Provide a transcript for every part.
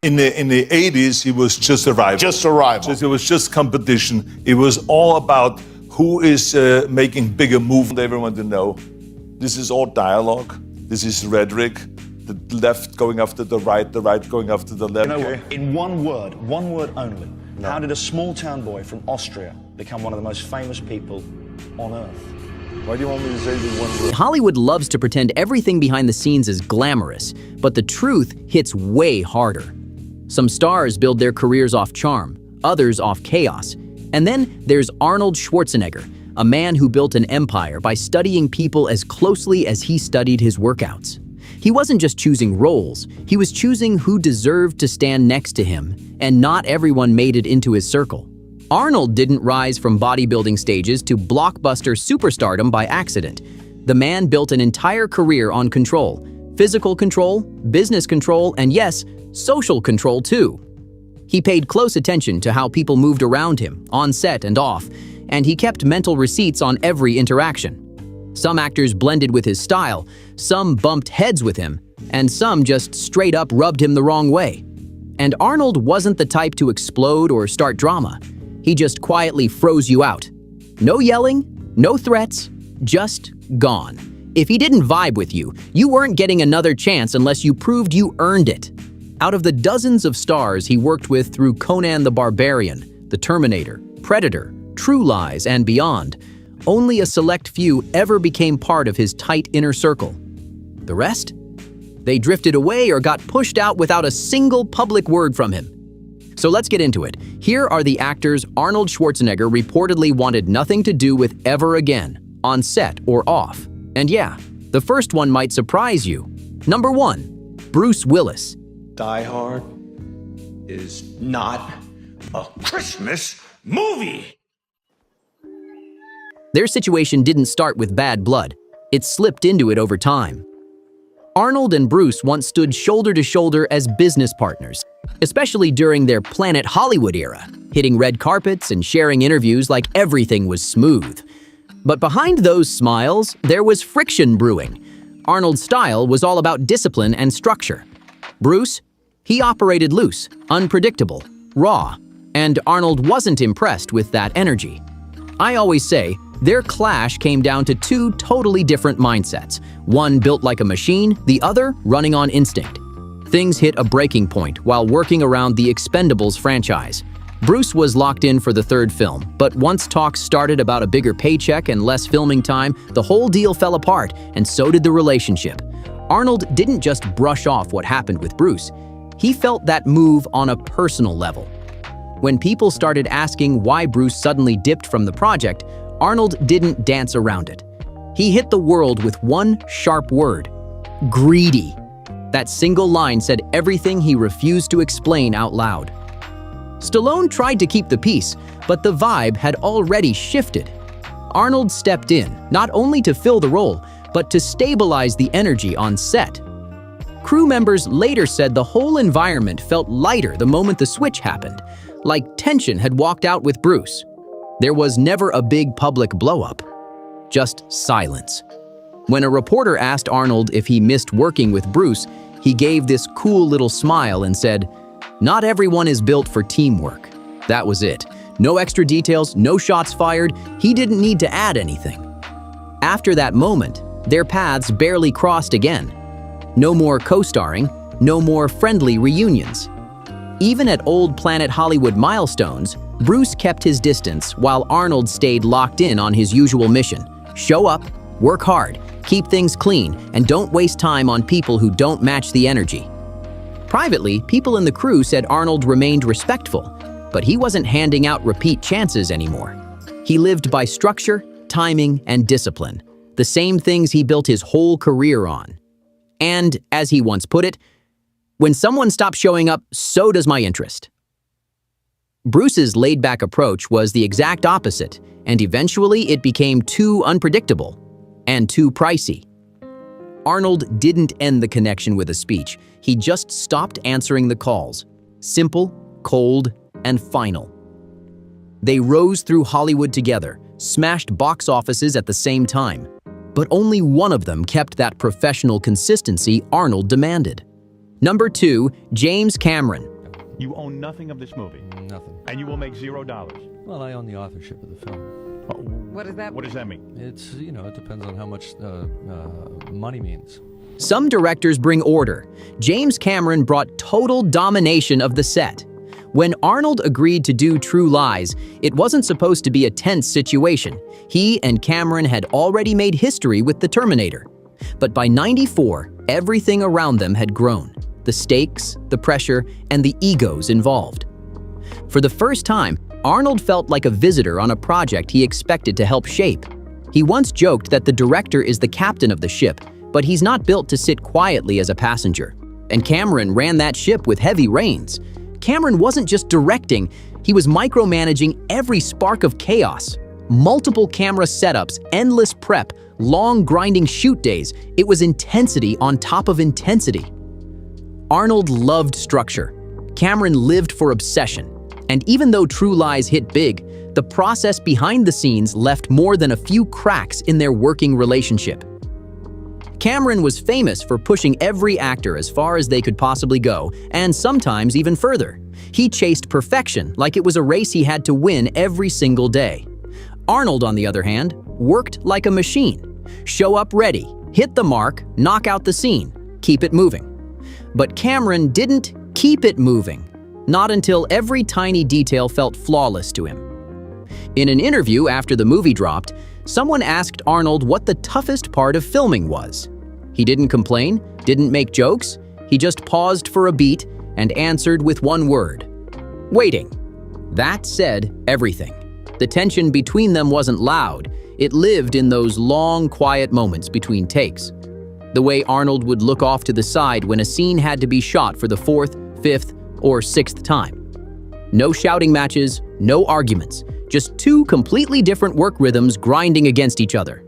In the 80s, it was just a rival. Just a rival. It was just competition. It was all about who is making bigger moves. Everyone to know. This is all dialogue. This is rhetoric. The left going after the right going after the left. You know what? In one word only, how did a small town boy from Austria become one of the most famous people on earth? Why do you want me to say the one word? Hollywood loves to pretend everything behind the scenes is glamorous, but the truth hits way harder. Some stars build their careers off charm, others off chaos. And then there's Arnold Schwarzenegger, a man who built an empire by studying people as closely as he studied his workouts. He wasn't just choosing roles, he was choosing who deserved to stand next to him, and not everyone made it into his circle. Arnold didn't rise from bodybuilding stages to blockbuster superstardom by accident. The man built an entire career on control, physical control, business control, and yes, social control too. He paid close attention to how people moved around him, on set and off, and he kept mental receipts on every interaction. Some actors blended with his style, some bumped heads with him, and some just straight up rubbed him the wrong way. And Arnold wasn't the type to explode or start drama. He just quietly froze you out. No yelling, no threats, just gone. If he didn't vibe with you, you weren't getting another chance unless you proved you earned it. Out of the dozens of stars he worked with through Conan the Barbarian, The Terminator, Predator, True Lies, and beyond, only a select few ever became part of his tight inner circle. The rest? They drifted away or got pushed out without a single public word from him. So let's get into it. Here are the actors Arnold Schwarzenegger reportedly wanted nothing to do with ever again, on set or off. And yeah, the first one might surprise you. Number 1, Bruce Willis. Die Hard is not a Christmas movie. Their situation didn't start with bad blood. It slipped into it over time. Arnold and Bruce once stood shoulder to shoulder as business partners, especially during their Planet Hollywood era, hitting red carpets and sharing interviews like everything was smooth. But behind those smiles, there was friction brewing. Arnold's style was all about discipline and structure. Bruce? He operated loose, unpredictable, raw, and Arnold wasn't impressed with that energy. I always say, their clash came down to two totally different mindsets, one built like a machine, the other running on instinct. Things hit a breaking point while working around the Expendables franchise. Bruce was locked in for the third film, but once talks started about a bigger paycheck and less filming time, the whole deal fell apart, and so did the relationship. Arnold didn't just brush off what happened with Bruce. He felt that move on a personal level. When people started asking why Bruce suddenly dipped from the project, Arnold didn't dance around it. He hit the world with one sharp word: greedy. That single line said everything he refused to explain out loud. Stallone tried to keep the peace, but the vibe had already shifted. Arnold stepped in, not only to fill the role, but to stabilize the energy on set. Crew members later said the whole environment felt lighter the moment the switch happened, like tension had walked out with Bruce. There was never a big public blow-up, just silence. When a reporter asked Arnold if he missed working with Bruce, he gave this cool little smile and said, "Not everyone is built for teamwork." That was it. No extra details, no shots fired. He didn't need to add anything. After that moment, their paths barely crossed again. No more co-starring, no more friendly reunions. Even at old Planet Hollywood milestones, Bruce kept his distance while Arnold stayed locked in on his usual mission: show up, work hard, keep things clean, and don't waste time on people who don't match the energy. Privately, people in the crew said Arnold remained respectful, but he wasn't handing out repeat chances anymore. He lived by structure, timing, and discipline, the same things he built his whole career on. And, as he once put it, when someone stops showing up, so does my interest. Bruce's laid-back approach was the exact opposite, and eventually it became too unpredictable and too pricey. Arnold didn't end the connection with a speech. He just stopped answering the calls. Simple, cold, and final. They rose through Hollywood together, smashed box offices at the same time. But only one of them kept that professional consistency Arnold demanded. Number 2, James Cameron. You own nothing of this movie. Nothing. And you will make $0. Well, I own the authorship of the film. What does that mean? It's, you know, it depends on how much money means. Some directors bring order. James Cameron brought total domination of the set. When Arnold agreed to do True Lies, it wasn't supposed to be a tense situation. He and Cameron had already made history with the Terminator. But by '94, everything around them had grown. The stakes, the pressure, and the egos involved. For the first time, Arnold felt like a visitor on a project he expected to help shape. He once joked that the director is the captain of the ship, but he's not built to sit quietly as a passenger. And Cameron ran that ship with heavy reins. Cameron wasn't just directing, he was micromanaging every spark of chaos. Multiple camera setups, endless prep, long grinding shoot days. It was intensity on top of intensity. Arnold loved structure. Cameron lived for obsession. And even though True Lies hit big, the process behind the scenes left more than a few cracks in their working relationship. Cameron was famous for pushing every actor as far as they could possibly go, and sometimes even further. He chased perfection like it was a race he had to win every single day. Arnold, on the other hand, worked like a machine. Show up ready, hit the mark, knock out the scene, keep it moving. But Cameron didn't keep it moving, not until every tiny detail felt flawless to him. In an interview after the movie dropped, someone asked Arnold what the toughest part of filming was. He didn't complain, didn't make jokes, he just paused for a beat and answered with one word: waiting. That said everything. The tension between them wasn't loud, it lived in those long, quiet moments between takes. The way Arnold would look off to the side when a scene had to be shot for the 4th, 5th, or 6th time. No shouting matches, no arguments, just two completely different work rhythms grinding against each other.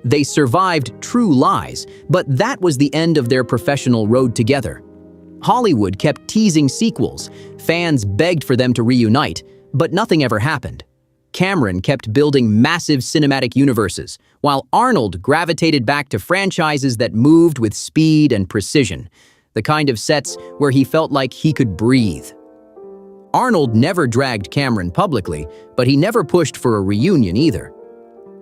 They survived True Lies, but that was the end of their professional road together. Hollywood kept teasing sequels, fans begged for them to reunite, but nothing ever happened. Cameron kept building massive cinematic universes, while Arnold gravitated back to franchises that moved with speed and precision, the kind of sets where he felt like he could breathe. Arnold never dragged Cameron publicly, but he never pushed for a reunion either.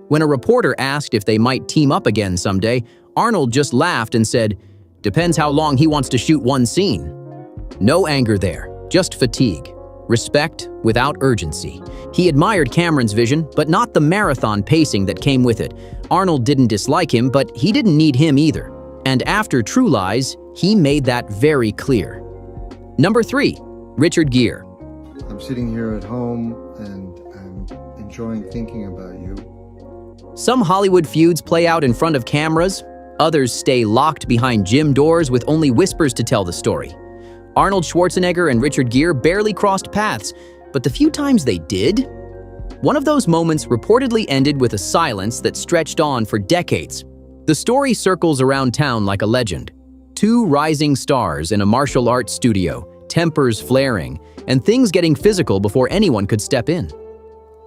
When a reporter asked if they might team up again someday, Arnold just laughed and said, "Depends how long he wants to shoot one scene." No anger there, just fatigue. Respect without urgency. He admired Cameron's vision, but not the marathon pacing that came with it. Arnold didn't dislike him, but he didn't need him either. And after True Lies, he made that very clear. Number 3, Richard Gere. I'm sitting here at home and I'm enjoying thinking about you. Some Hollywood feuds play out in front of cameras, others stay locked behind gym doors with only whispers to tell the story. Arnold Schwarzenegger and Richard Gere barely crossed paths, but the few times they did, one of those moments reportedly ended with a silence that stretched on for decades. The story circles around town like a legend. Two rising stars in a martial arts studio, tempers flaring, and things getting physical before anyone could step in.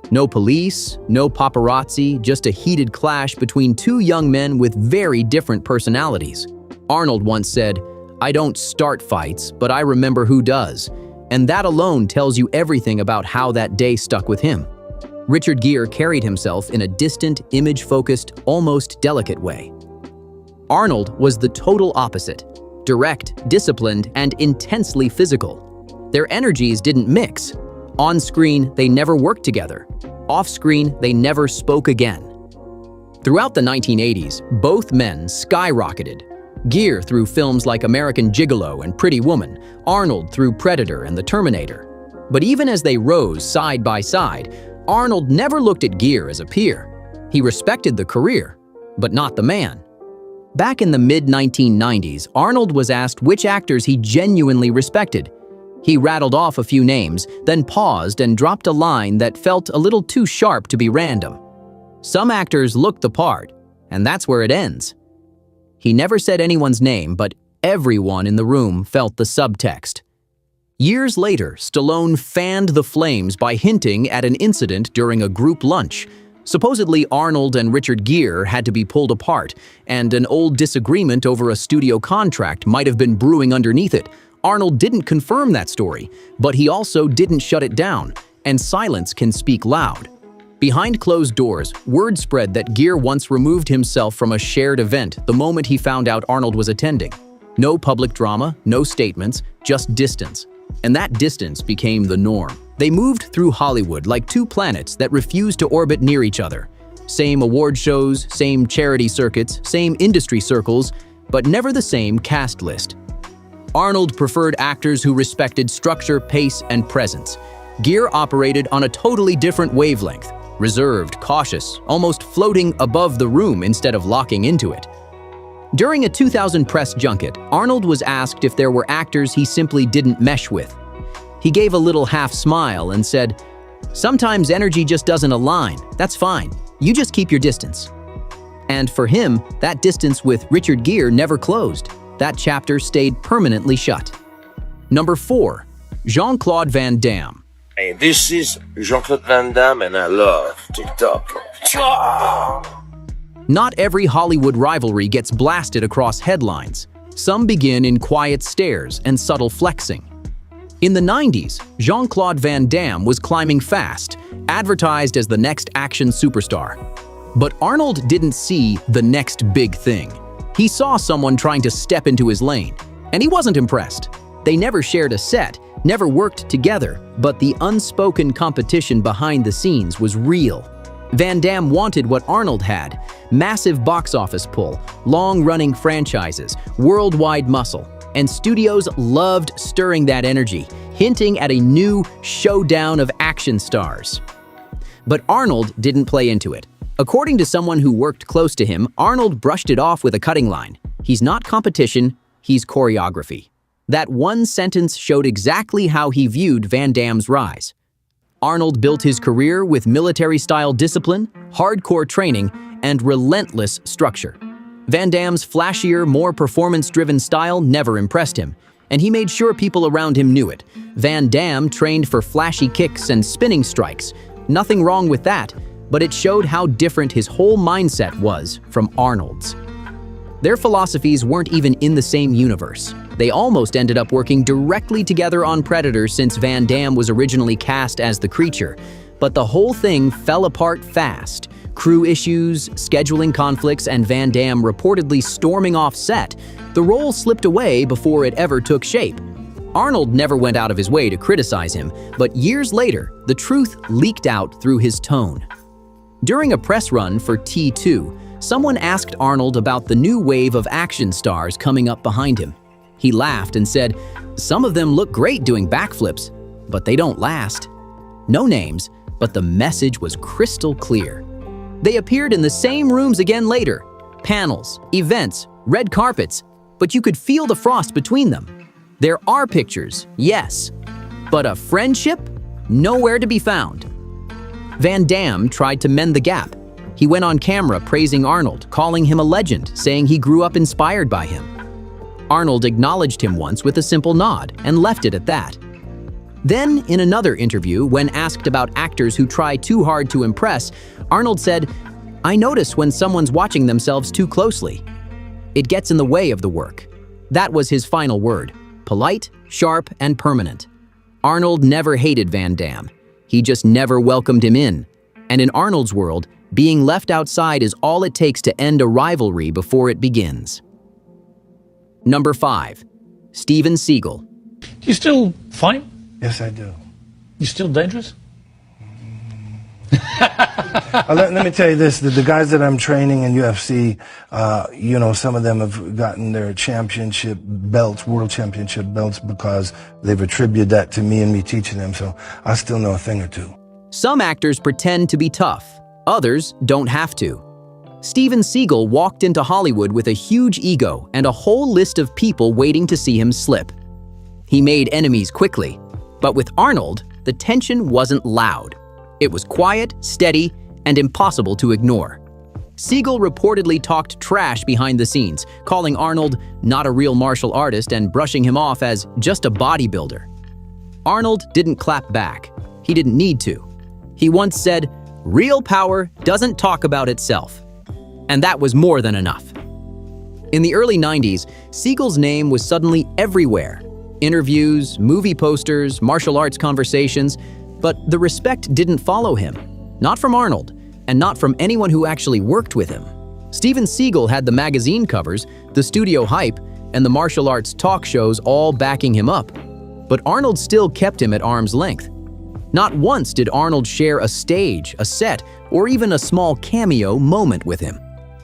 No police, no paparazzi, just a heated clash between two young men with very different personalities. Arnold once said, "I don't start fights, but I remember who does." And that alone tells you everything about how that day stuck with him. Richard Gere carried himself in a distant, image-focused, almost delicate way. Arnold was the total opposite. Direct, disciplined, and intensely physical. Their energies didn't mix. On screen, they never worked together. Off screen, they never spoke again. Throughout the 1980s, both men skyrocketed. Gere through films like American Gigolo and Pretty Woman, Arnold through Predator and the Terminator. But even as they rose side by side, Arnold never looked at Gere as a peer. He respected the career, but not the man. Back in the mid-1990s, Arnold was asked which actors he genuinely respected. He rattled off a few names, then paused and dropped a line that felt a little too sharp to be random. Some actors look the part, and that's where it ends. He never said anyone's name, but everyone in the room felt the subtext. Years later, Stallone fanned the flames by hinting at an incident during a group lunch. Supposedly, Arnold and Richard Gere had to be pulled apart, and an old disagreement over a studio contract might have been brewing underneath it. Arnold didn't confirm that story, but he also didn't shut it down, and silence can speak loud. Behind closed doors, word spread that Gere once removed himself from a shared event the moment he found out Arnold was attending. No public drama, no statements, just distance. And that distance became the norm. They moved through Hollywood like two planets that refused to orbit near each other. Same award shows, same charity circuits, same industry circles, but never the same cast list. Arnold preferred actors who respected structure, pace, and presence. Gere operated on a totally different wavelength, reserved, cautious, almost floating above the room instead of locking into it. During a 2000 press junket, Arnold was asked if there were actors he simply didn't mesh with. He gave a little half smile and said, "Sometimes energy just doesn't align. That's fine. You just keep your distance." And for him, that distance with Richard Gere never closed. That chapter stayed permanently shut. Number 4. Jean-Claude Van Damme. Hey, this is Jean-Claude Van Damme and I love TikTok. Not every Hollywood rivalry gets blasted across headlines. Some begin in quiet stares and subtle flexing. In the 90s, Jean-Claude Van Damme was climbing fast, advertised as the next action superstar. But Arnold didn't see the next big thing. He saw someone trying to step into his lane, and he wasn't impressed. They never shared a set, never worked together, but the unspoken competition behind the scenes was real. Van Damme wanted what Arnold had: massive box office pull, long-running franchises, worldwide muscle, and studios loved stirring that energy, hinting at a new showdown of action stars. But Arnold didn't play into it. According to someone who worked close to him, Arnold brushed it off with a cutting line: "He's not competition, he's choreography." That one sentence showed exactly how he viewed Van Damme's rise. Arnold built his career with military-style discipline, hardcore training, and relentless structure. Van Damme's flashier, more performance-driven style never impressed him, and he made sure people around him knew it. Van Damme trained for flashy kicks and spinning strikes. Nothing wrong with that, but it showed how different his whole mindset was from Arnold's. Their philosophies weren't even in the same universe. They almost ended up working directly together on Predator since Van Damme was originally cast as the creature. But the whole thing fell apart fast. Crew issues, scheduling conflicts, and Van Damme reportedly storming off set. The role slipped away before it ever took shape. Arnold never went out of his way to criticize him, but years later, the truth leaked out through his tone. During a press run for T2, someone asked Arnold about the new wave of action stars coming up behind him. He laughed and said, "Some of them look great doing backflips, but they don't last." No names, but the message was crystal clear. They appeared in the same rooms again later. Panels, events, red carpets, but you could feel the frost between them. There are pictures, yes, but a friendship? Nowhere to be found. Van Damme tried to mend the gap. He went on camera praising Arnold, calling him a legend, saying he grew up inspired by him. Arnold acknowledged him once with a simple nod and left it at that. Then, in another interview, when asked about actors who try too hard to impress, Arnold said, "I notice when someone's watching themselves too closely. It gets in the way of the work." That was his final word: polite, sharp, and permanent. Arnold never hated Van Damme. He just never welcomed him in. And in Arnold's world, being left outside is all it takes to end a rivalry before it begins. Number 5. Steven Seagal. Do you still fight? Yes, I do. You still dangerous? Let me tell you this, the guys that I'm training in UFC, some of them have gotten their championship belts, world championship belts, because they've attributed that to me and me teaching them, so I still know a thing or two. Some actors pretend to be tough. Others don't have to. Steven Seagal walked into Hollywood with a huge ego and a whole list of people waiting to see him slip. He made enemies quickly, but with Arnold, the tension wasn't loud. It was quiet, steady, and impossible to ignore. Seagal reportedly talked trash behind the scenes, calling Arnold not a real martial artist and brushing him off as just a bodybuilder. Arnold didn't clap back. He didn't need to. He once said, "Real power doesn't talk about itself." And that was more than enough. In the early 90s, Seagal's name was suddenly everywhere. Interviews, movie posters, martial arts conversations, but the respect didn't follow him. Not from Arnold, and not from anyone who actually worked with him. Steven Seagal had the magazine covers, the studio hype, and the martial arts talk shows all backing him up. But Arnold still kept him at arm's length. Not once did Arnold share a stage, a set, or even a small cameo moment with him.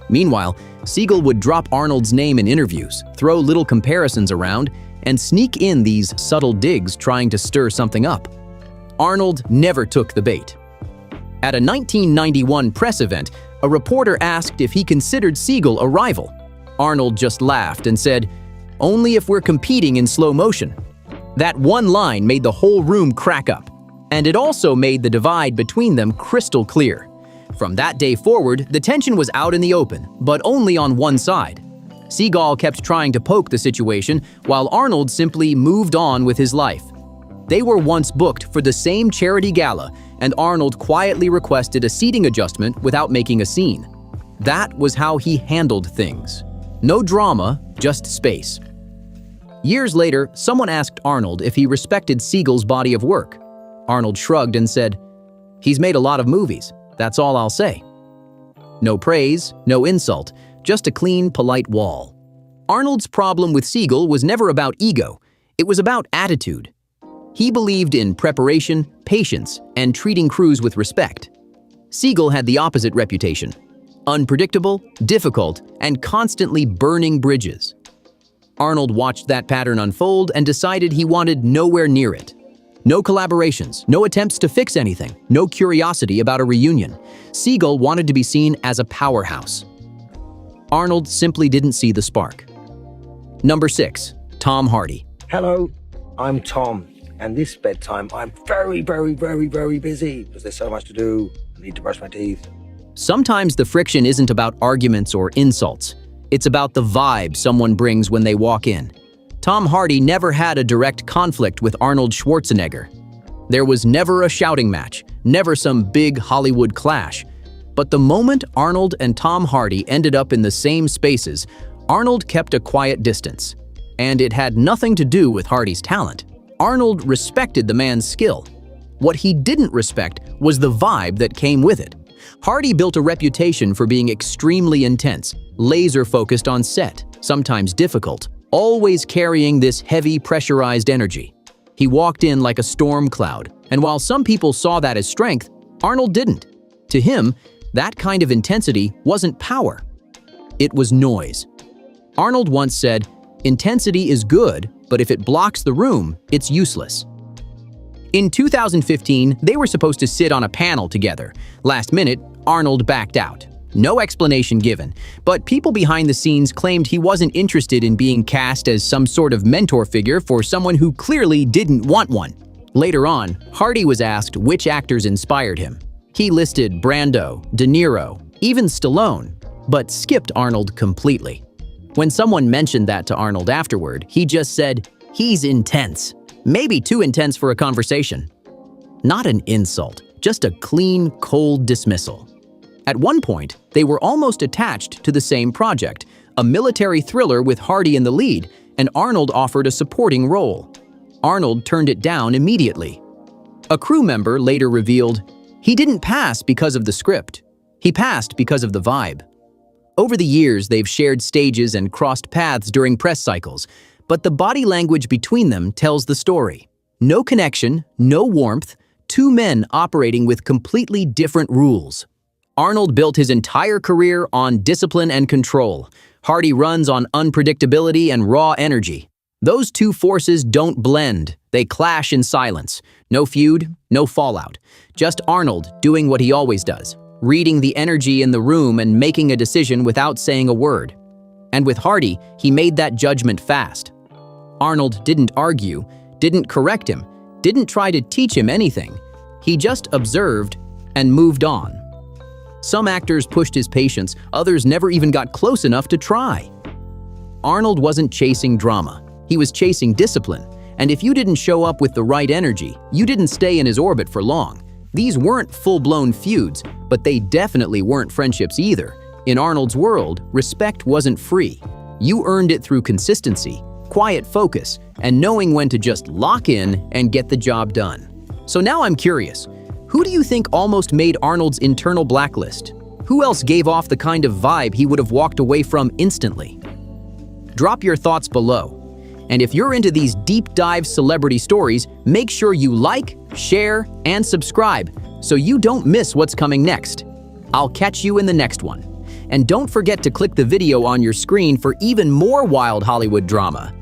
Meanwhile, Seagal would drop Arnold's name in interviews, throw little comparisons around, and sneak in these subtle digs trying to stir something up. Arnold never took the bait. At a 1991 press event, a reporter asked if he considered Seagal a rival. Arnold just laughed and said, "Only if we're competing in slow motion." That one line made the whole room crack up, and it also made the divide between them crystal clear. From that day forward, the tension was out in the open, but only on one side. Seagal kept trying to poke the situation, while Arnold simply moved on with his life. They were once booked for the same charity gala, and Arnold quietly requested a seating adjustment without making a scene. That was how he handled things. No drama, just space. Years later, someone asked Arnold if he respected Seagal's body of work. Arnold shrugged and said, "He's made a lot of movies, that's all I'll say." No praise, no insult, just a clean, polite wall. Arnold's problem with Seagal was never about ego, it was about attitude. He believed in preparation, patience, and treating crews with respect. Seagal had the opposite reputation: unpredictable, difficult, and constantly burning bridges. Arnold watched that pattern unfold and decided he wanted nowhere near it. No collaborations, no attempts to fix anything, no curiosity about a reunion. Seagal wanted to be seen as a powerhouse. Arnold simply didn't see the spark. Number 6. Tom Hardy. Hello, I'm Tom, and this bedtime I'm very busy because there's so much to do. I need to brush my teeth. Sometimes the friction isn't about arguments or insults. It's about the vibe someone brings when they walk in. Tom Hardy never had a direct conflict with Arnold Schwarzenegger. There was never a shouting match, never some big Hollywood clash. But the moment Arnold and Tom Hardy ended up in the same spaces, Arnold kept a quiet distance. And it had nothing to do with Hardy's talent. Arnold respected the man's skill. What he didn't respect was the vibe that came with it. Hardy built a reputation for being extremely intense, laser-focused on set, sometimes difficult, always carrying this heavy, pressurized energy. He walked in like a storm cloud, and while some people saw that as strength, Arnold didn't. To him, that kind of intensity wasn't power. It was noise. Arnold once said, "Intensity is good, but if it blocks the room, it's useless." In 2015, they were supposed to sit on a panel together. Last minute, Arnold backed out. No explanation given, but people behind the scenes claimed he wasn't interested in being cast as some sort of mentor figure for someone who clearly didn't want one. Later on, Hardy was asked which actors inspired him. He listed Brando, De Niro, even Stallone, but skipped Arnold completely. When someone mentioned that to Arnold afterward, he just said, "He's intense." Maybe too intense for a conversation. Not an insult, just a clean, cold dismissal. At one point, they were almost attached to the same project, a military thriller with Hardy in the lead, and Arnold offered a supporting role. Arnold turned it down immediately. A crew member later revealed, he didn't pass because of the script. He passed because of the vibe. Over the years, they've shared stages and crossed paths during press cycles, but the body language between them tells the story. No connection, no warmth, two men operating with completely different rules. Arnold built his entire career on discipline and control. Hardy runs on unpredictability and raw energy. Those two forces don't blend, they clash in silence. No feud, no fallout. Just Arnold doing what he always does, reading the energy in the room and making a decision without saying a word. And with Hardy, he made that judgment fast. Arnold didn't argue, didn't correct him, didn't try to teach him anything. He just observed and moved on. Some actors pushed his patience, others never even got close enough to try. Arnold wasn't chasing drama, he was chasing discipline, and if you didn't show up with the right energy, you didn't stay in his orbit for long. These weren't full-blown feuds, but they definitely weren't friendships either. In Arnold's world, respect wasn't free. You earned it through consistency, quiet focus, and knowing when to just lock in and get the job done. So now I'm curious, who do you think almost made Arnold's internal blacklist? Who else gave off the kind of vibe he would have walked away from instantly? Drop your thoughts below. And if you're into these deep dive celebrity stories, make sure you like, share, and subscribe so you don't miss what's coming next. I'll catch you in the next one. And don't forget to click the video on your screen for even more wild Hollywood drama.